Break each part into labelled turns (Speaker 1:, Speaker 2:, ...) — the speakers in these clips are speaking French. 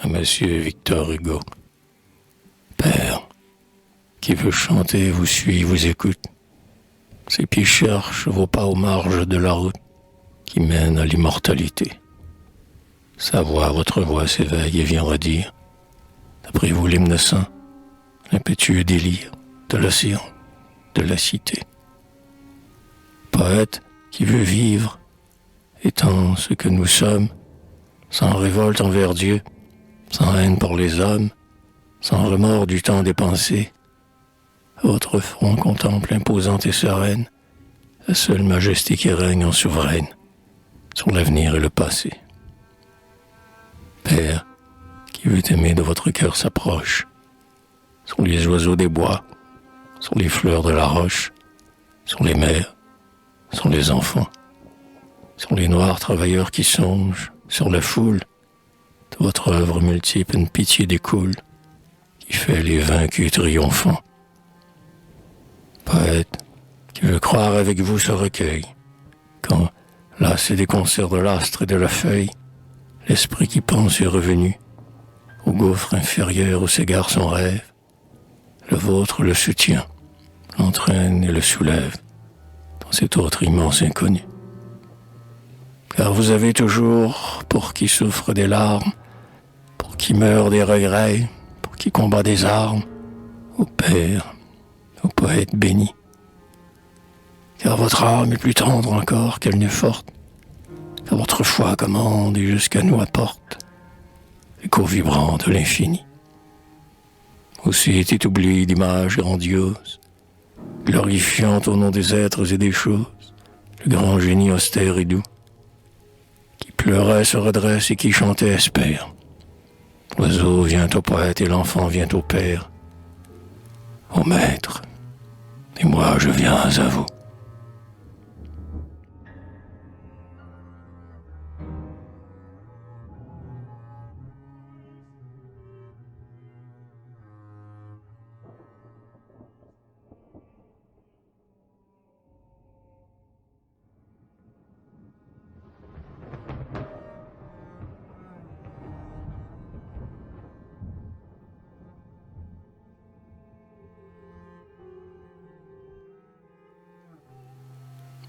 Speaker 1: à Monsieur Victor Hugo. Père, qui veut chanter vous suit, vous écoute. Ses pieds cherchent vos pas aux marges de la route qui mène à l'immortalité. Sa voix, votre voix s'éveille et vient redire, d'après vous l'hymne saint, l'impétueux délire de l'océan, de la cité. Poète qui veut vivre, étant ce que nous sommes, sans révolte envers Dieu, sans haine pour les hommes, sans remords du temps dépensé. Votre front contemple imposante et sereine la seule majesté qui règne en souveraine sur l'avenir et le passé. Père, qui veut aimer de votre cœur s'approche, sur les oiseaux des bois, sur les fleurs de la roche, sur les mers, sur les enfants, sur les noirs travailleurs qui songent, sur la foule, de votre œuvre multiple une pitié découle, qui fait les vaincus triomphants. Poète, qui veut croire avec vous ce recueil, quand, lassé des concerts de l'astre et de la feuille, l'esprit qui pense est revenu, au gouffre inférieur où s'égare son rêve, le vôtre le soutient, l'entraîne et le soulève dans cet autre immense inconnu. Car vous avez toujours, pour qui souffre des larmes, pour qui meurt des regrets, pour qui combat des armes, ô Père, ô poète béni. Car votre âme est plus tendre encore qu'elle n'est forte, car votre foi commande et jusqu'à nous apporte l'écho vibrant de l'infini. Aussi était oublié d'image grandiose, glorifiant au nom des êtres et des choses, le grand génie austère et doux, qui pleurait se redresse et qui chantait espère. L'oiseau vient au poète et l'enfant vient au père. Ô maître, et moi je viens à vous.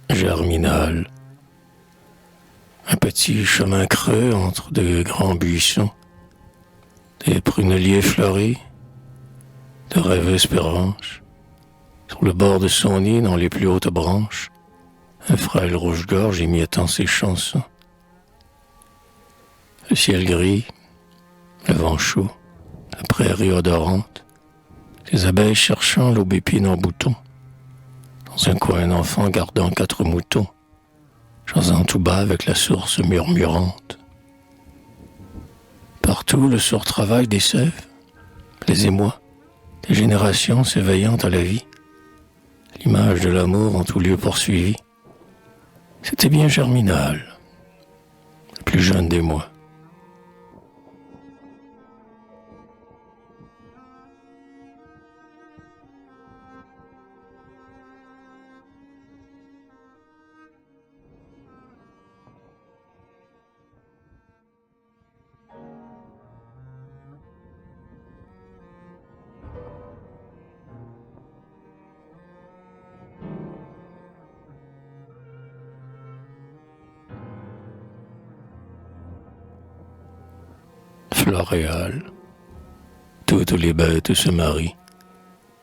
Speaker 1: Germinal, un petit chemin creux entre de grands buissons, des pruneliers fleuris, de rêveuses branches, sur le bord de son nid, dans les plus hautes branches, un frêle rouge-gorge émiettant ses chansons. Le ciel gris, le vent chaud, la prairie odorante, les abeilles cherchant l'aubépine en bouton. Dans un coin, un enfant gardant 4 moutons, jasant tout bas avec la source murmurante. Partout, le sourd travail des sèves, les émois, des générations s'éveillant à la vie, l'image de l'amour en tout lieu poursuivi. C'était bien Germinal, le plus jeune des mois. Floréal, toutes les bêtes se marient.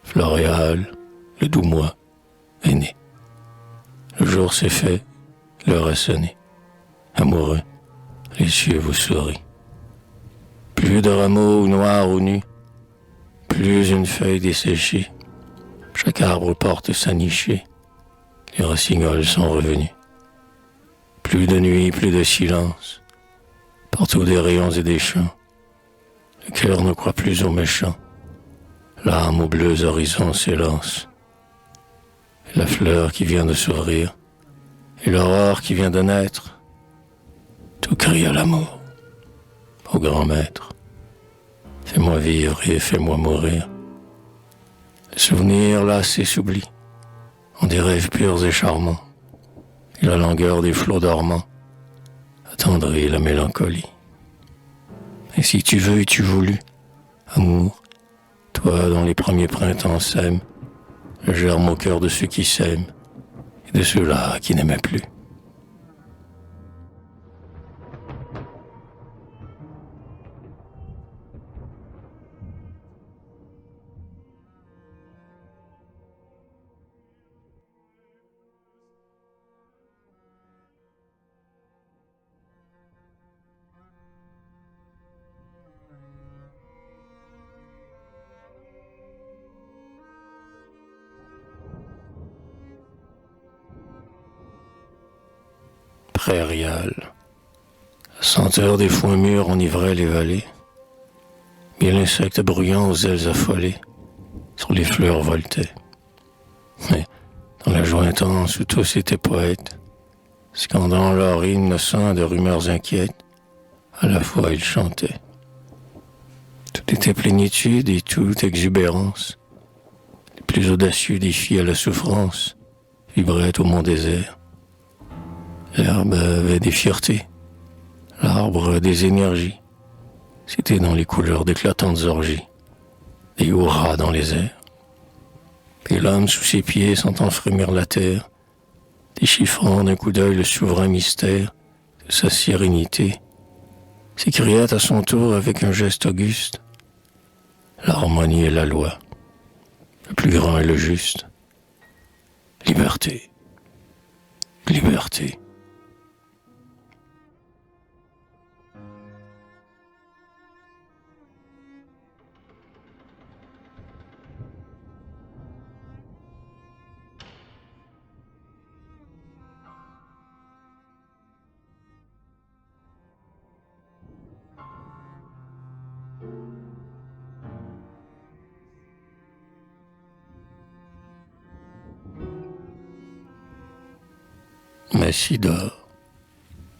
Speaker 1: Floréal, le doux mois, est né. Le jour s'est fait, l'heure a sonné. Amoureux, les cieux vous sourient. Plus de rameaux noirs ou nus, plus une feuille desséchée. Chaque arbre porte sa nichée. Les rossignols sont revenus. Plus de nuit, plus de silence. Partout des rayons et des chants. Le cœur ne croit plus aux méchants. L'âme aux bleus horizons s'élance. Et la fleur qui vient de s'ouvrir, et l'aurore qui vient de naître, tout crie à l'amour, au grand maître. Fais-moi vivre et fais-moi mourir. Le souvenir lassé s'oublie, en des rêves purs et charmants, et la langueur des flots dormants attendrit la mélancolie. Et si tu veux et tu voulus, amour, toi dont les premiers printemps sèment, le germe au cœur de ceux qui s'aiment et de ceux-là qui n'aimaient plus. Prairial, la senteur des foins mûrs enivrait les vallées, mille insectes bruyants aux ailes affolées sur les fleurs voletaient. Mais dans la joie intense où tous étaient poètes, scandant leur hymne innocent de rumeurs inquiètes, à la fois ils chantaient. Tout était plénitude et toute exubérance. Les plus audacieux défis à la souffrance vibraient au mont désert. L'herbe avait des fiertés, l'arbre des énergies. C'était dans les couleurs d'éclatantes orgies, des hurrahs dans les airs. Et l'homme sous ses pieds sentant frémir la terre, déchiffrant d'un coup d'œil le souverain mystère de sa sérénité, s'écriait à son tour avec un geste auguste: l'harmonie est la loi, le plus grand est le juste. Liberté, liberté. Messie dort,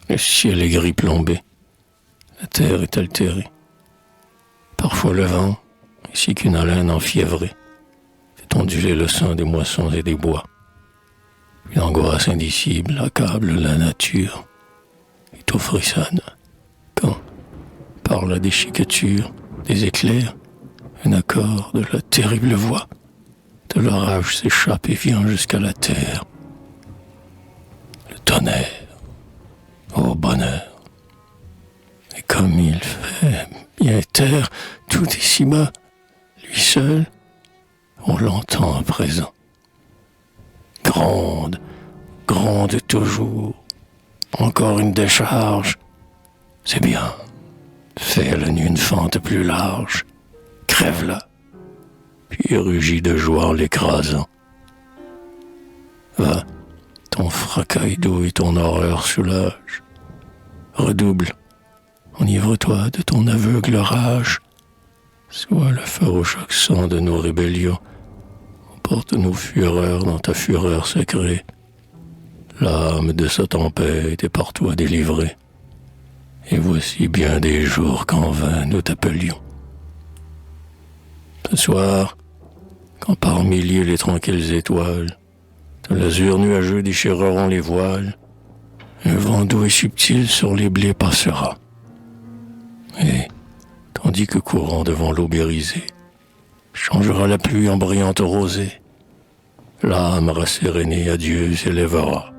Speaker 1: le ciel est gris plombé, la terre est altérée. Parfois le vent, ainsi qu'une haleine enfiévrée, fait onduler le sang des moissons et des bois. Une angoisse indicible accable la nature, et tout frissonne, quand, par la déchiqueture des éclairs, un accord de la terrible voix de l'orage s'échappe et vient jusqu'à la terre. Le tonnerre, ô bonheur, et comme il fait bien taire tout ici-bas, lui seul, on l'entend à présent. Gronde, gronde toujours, encore une décharge, c'est bien, fais la nuit une fente plus large, crève-la, puis rugit de joie en l'écrasant. Va, ton fracas d'eau et ton horreur soulage. Redouble, enivre-toi de ton aveugle rage. Sois le farouche accent de nos rébellions. Emporte nos fureurs dans ta fureur sacrée. L'âme de sa tempête est par toi délivrée. Et voici bien des jours qu'en vain nous t'appelions. Ce soir, quand par milliers les tranquilles étoiles de l'azur nuageux déchireront les voiles, un vent doux et subtil sur les blés passera. Et, tandis que courant devant l'eau bérisée, changera la pluie en brillante rosée, l'âme rassérénée à Dieu s'élèvera.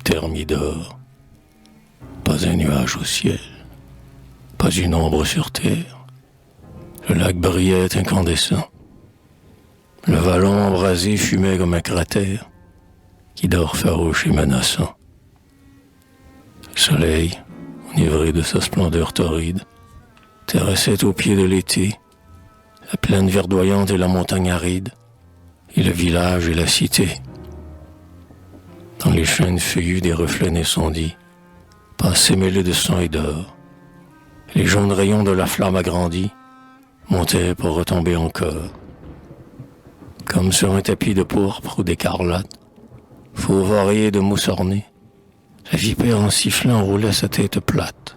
Speaker 1: Thermidor, pas un nuage au ciel, pas une ombre sur terre. Le lac brillait incandescent. Le vallon embrasé fumait comme un cratère qui dort farouche et menaçant. Le soleil, enivré de sa splendeur torride, terrassait au pied de l'été la plaine verdoyante et la montagne aride, et le village et la cité. Dans les chênes feuillus des reflets naissondis, passaient mêlés de sang et d'or. Les jaunes rayons de la flamme agrandis montait pour retomber encore. Comme sur un tapis de pourpre ou d'écarlate, fauve oreiller de mousse ornée, la vipère en sifflant roulait sa tête plate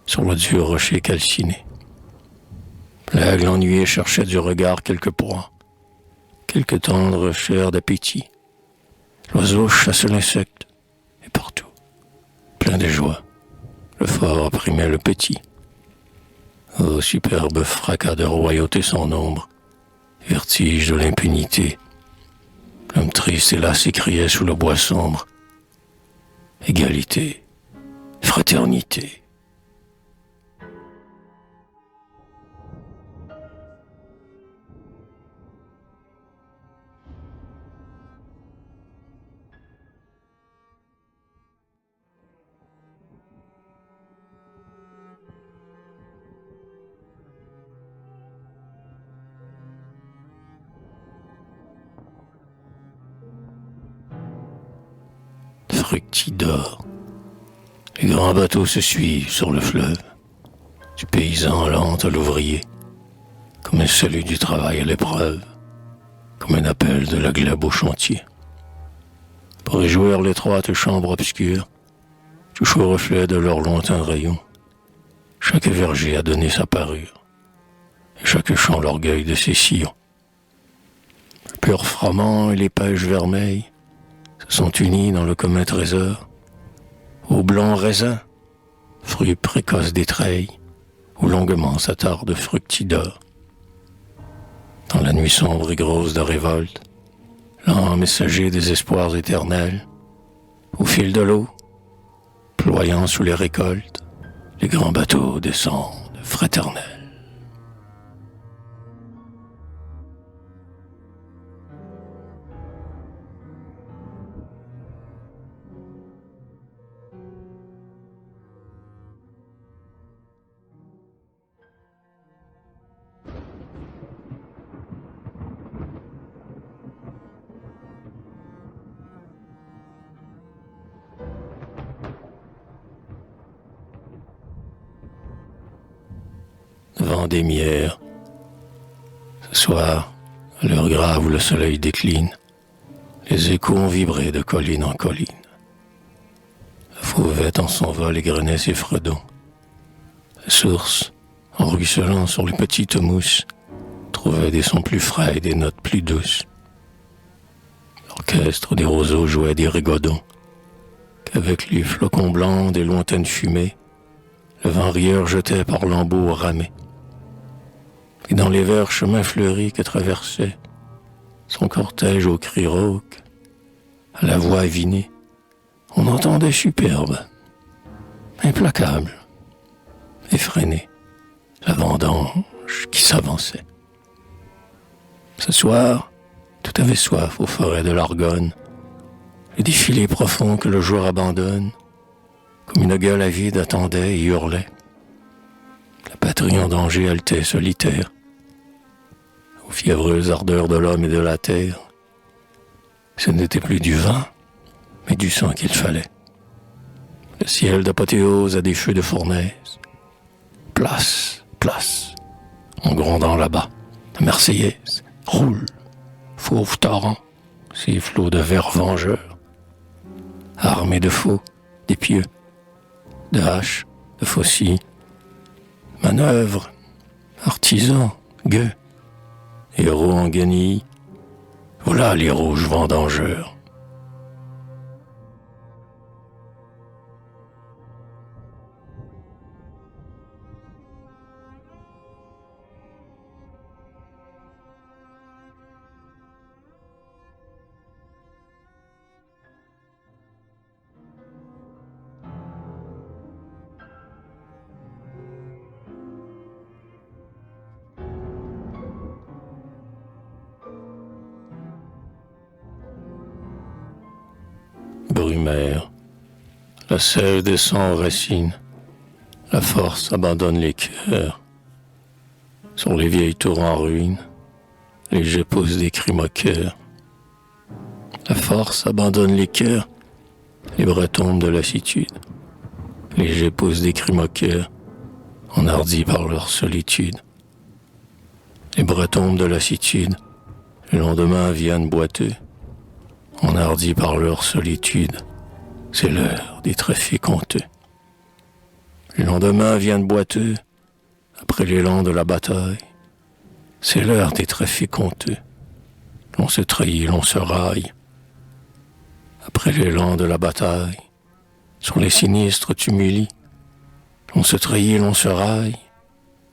Speaker 1: sur le dur rocher calciné. L'aigle ennuyé cherchait du regard quelque proie, quelque tendre chair d'appétit. L'oiseau chassait l'insecte, et partout, plein de joie, le fort opprimait le petit. Ô superbe fracas de royauté sans ombre, vertige de l'impunité. L'homme triste et là s'écriait sous le bois sombre. Égalité, fraternité. Fructidor. Les grands bateaux se suivent sur le fleuve, du paysan lent à l'ouvrier, comme un salut du travail à l'épreuve, comme un appel de la glèbe au chantier. Pour réjouir l'étroite chambre obscure, touche au reflet de leurs lointains rayons, chaque verger a donné sa parure, et chaque champ l'orgueil de ses sillons. Le pur froment et les pêches vermeilles se sont unis dans le commun trésor, au blanc raisin, fruit précoce des treilles, où longuement s'attarde Fructidor. Dans la nuit sombre et grosse de révolte, lent messager des espoirs éternels, au fil de l'eau, ployant sous les récoltes, les grands bateaux descendent fraternels. Vent d'émière. Ce soir, à l'heure grave où le soleil décline, les échos ont vibré de colline en colline. La fauvette en son vol égrenait ses fredons. La source, en ruisselant sur les petites mousses, trouvait des sons plus frais et des notes plus douces. L'orchestre des roseaux jouait des rigodons, qu'avec les flocons blancs des lointaines fumées, le vent rieur jetait par lambeaux ramés. Et dans les verts chemins fleuris que traversait son cortège aux cris rauques, à la voix avinée, on entendait superbe, implacable, effrénée, la vendange qui s'avançait. Ce soir, tout avait soif aux forêts de l'Argonne, le défilé profond que le jour abandonne, comme une gueule avide attendait et hurlait. La patrie en danger haletait solitaire, aux fiévreuses ardeurs de l'homme et de la terre. Ce n'était plus du vin, mais du sang qu'il fallait. Le ciel d'apothéose à des feux de fournaise. Place, place, en grondant là-bas, la Marseillaise roule, fauve torrent, ces flots de vers vengeurs, armés de faux, d'épieux, de haches, de faucilles, manœuvres, artisans, gueux, héros en guenilles, voilà les rouges vendangeurs. Brumaire, la sève descend aux racines, la force abandonne les cœurs. Sur les vieilles tours en ruine, les jets posent des cris moqueurs. La force abandonne les cœurs, les bras tombent de lassitude. Les jets posent des cris moqueurs, enhardis par leur solitude. Les bras tombent de lassitude, le lendemain viennent boiteux, enhardis par leur solitude, c'est l'heure des trafics honteux. Les lendemains viennent boiteux, après l'élan de la bataille, c'est l'heure des trafics honteux. L'on se trahit, l'on se raille. Après l'élan de la bataille, sur les sinistres tumuli, l'on se trahit, l'on se raille,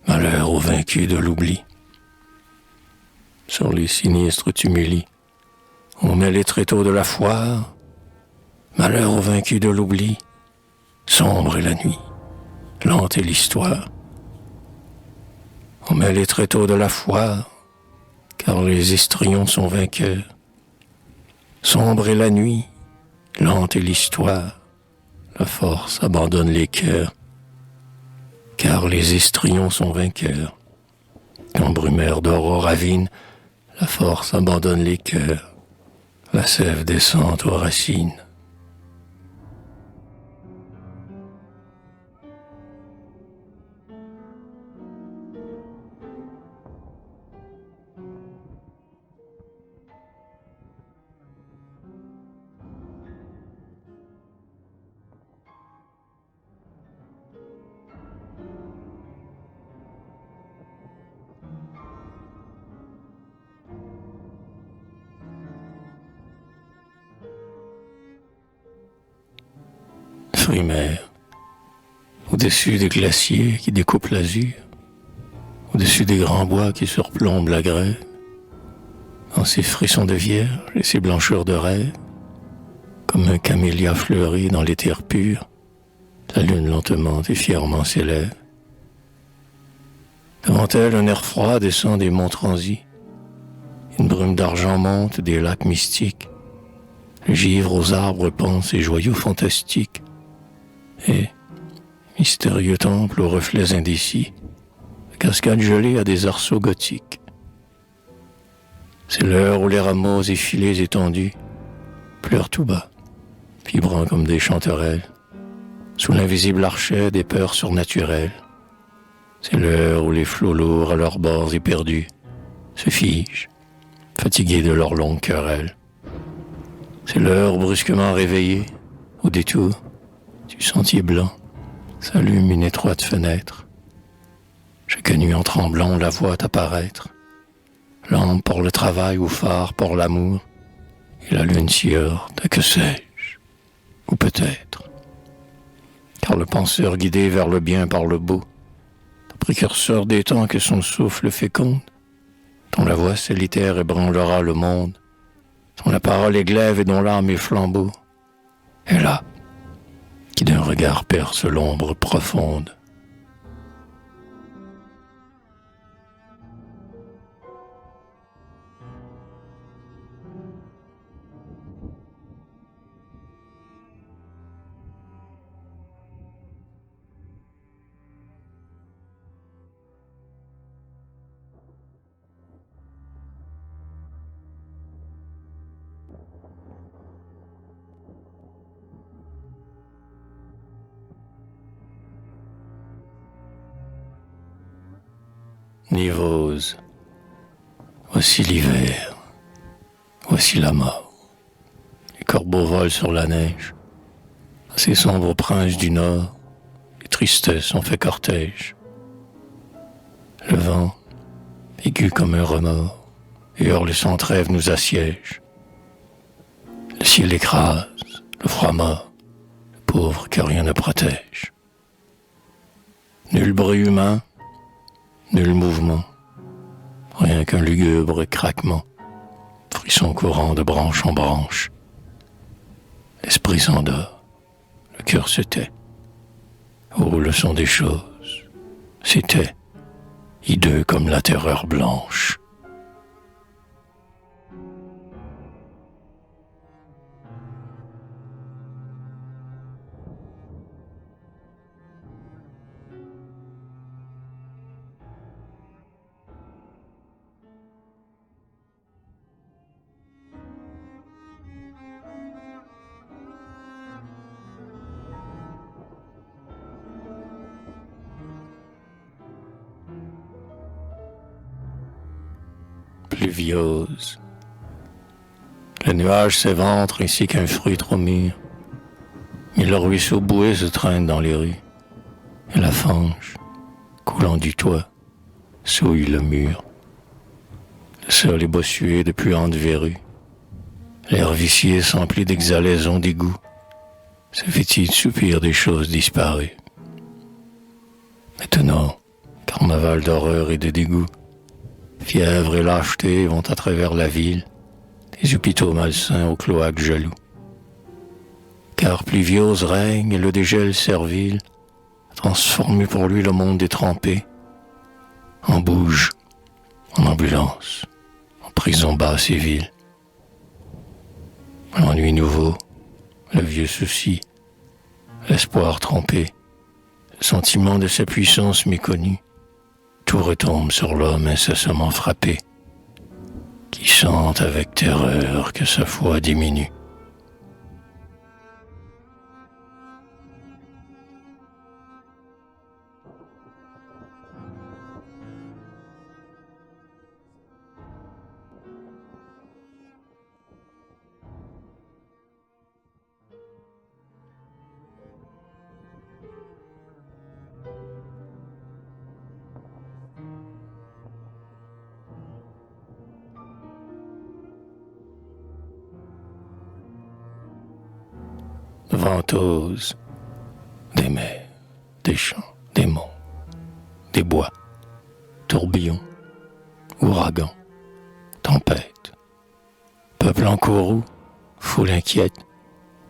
Speaker 1: malheur aux vaincus de l'oubli. Sur les sinistres tumuli, on met les tréteaux de la foire, malheur aux vaincus de l'oubli, sombre est la nuit, lente est l'histoire. On met les tréteaux de la foire, car les histrions sont vainqueurs. Sombre est la nuit, lente est l'histoire, la force abandonne les cœurs, car les histrions sont vainqueurs. Quand Brumaire d'or ravine, la force abandonne les cœurs, la sève descend aux racines. Frimaire, au-dessus des glaciers qui découpent l'azur, au-dessus des grands bois qui surplombent la grève, dans ces frissons de vierge et ces blancheurs de rêve, comme un camélia fleuri dans l'éther pur, la lune lentement et fièrement s'élève. Devant elle, un air froid descend des monts transis, une brume d'argent monte des lacs mystiques, le givre aux arbres pend ses joyaux fantastiques, et, mystérieux temple aux reflets indécis, la cascade gelée a des arceaux gothiques. C'est l'heure où les rameaux effilés étendus pleurent tout bas, vibrant comme des chanterelles, sous l'invisible archet des peurs surnaturelles. C'est l'heure où les flots lourds à leurs bords éperdus se figent, fatigués de leur longue querelle. C'est l'heure brusquement réveillée, au détour du sentier blanc, s'allume une étroite fenêtre. Chaque nuit en tremblant, on la voit apparaître. Lampe pour le travail ou phare pour l'amour, et la lune s'y heurte, que sais-je, ou peut-être. Car le penseur guidé vers le bien par le beau, le précurseur des temps que son souffle féconde, dont la voix solitaire ébranlera le monde, dont la parole est glaive et dont l'âme est flambeau, est là, qui d'un regard perce l'ombre profonde. Nivose, voici l'hiver, voici la mort. Les corbeaux volent sur la neige, à ces sombres princes du nord, les tristesses ont fait cortège. Le vent, aigu comme un remords, et hurle sans trêve nous assiège. Le ciel écrase, le froid mord, le pauvre que rien ne protège. Nul bruit humain, nul mouvement, rien qu'un lugubre craquement, frisson courant de branche en branche. L'esprit s'endort, le cœur se tait. Oh, le son des choses, c'était, hideux comme la terreur blanche. pluviose. Le nuage s'éventre ainsi qu'un fruit trop mûr. Et le ruisseau boueux se traîne dans les rues. Et la fange, coulant du toit, souille le mur. Le sol est bossué de puantes verrues. L'air vicié s'emplit d'exhalaisons d'égout. Ce fétide soupir des choses disparues. Maintenant, carnaval d'horreur et de dégoût. Fièvre et lâcheté vont à travers la ville, des hôpitaux malsains aux cloaques jaloux. Car pluviose règne et le dégel servile a transformé pour lui le monde détrempé en bouge, en ambulance, en prison basse et ville. L'ennui nouveau, le vieux souci, l'espoir trompé, le sentiment de sa puissance méconnue, tout retombe sur l'homme incessamment frappé, qui sent avec terreur que sa foi diminue. Ventose, des mers, des champs, des monts, des bois, tourbillons, ouragans, tempêtes, peuple en courroux, foule inquiète,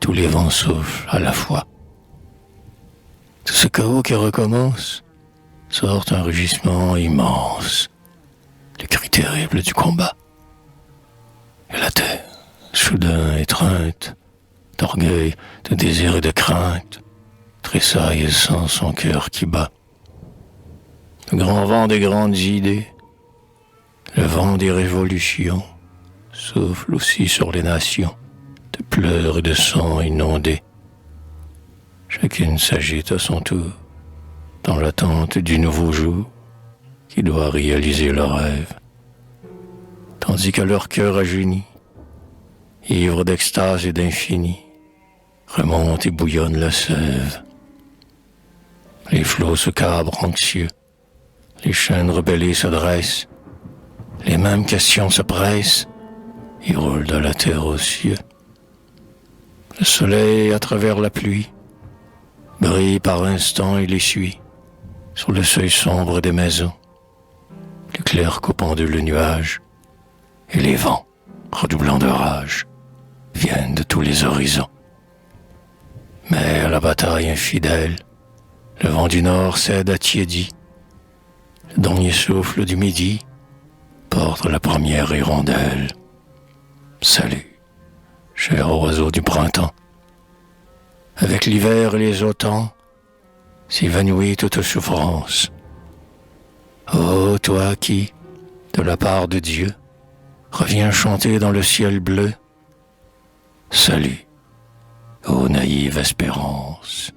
Speaker 1: tous les vents soufflent à la fois. De ce chaos qui recommence sort un rugissement immense, le cri terrible du combat. Et la terre, soudain étreinte, d'orgueil, de désir et de crainte, tressaille et sent son cœur qui bat. Le grand vent des grandes idées, le vent des révolutions, souffle aussi sur les nations, de pleurs et de sang inondés. Chacune s'agite à son tour, dans l'attente du nouveau jour qui doit réaliser leur rêve, tandis que leur cœur rajeuni, ivre d'extase et d'infini, remonte et bouillonne la sève. Les flots se cabrent anxieux, les chaînes rebellées se dressent, les mêmes questions se pressent et roulent de la terre aux cieux. Le soleil, à travers la pluie, brille par instants et les suit sur le seuil sombre des maisons. L'éclair coupant de le nuage et les vents, redoublant de rage, viennent de tous les horizons. Mais à la bataille infidèle, le vent du nord cède à tiédi. Le dernier souffle du midi porte la première hirondelle. Salut, cher oiseau du printemps. Avec l'hiver et les automnes, s'évanouit toute souffrance. Ô toi qui, de la part de Dieu, reviens chanter dans le ciel bleu, salut, ô naïve espérance.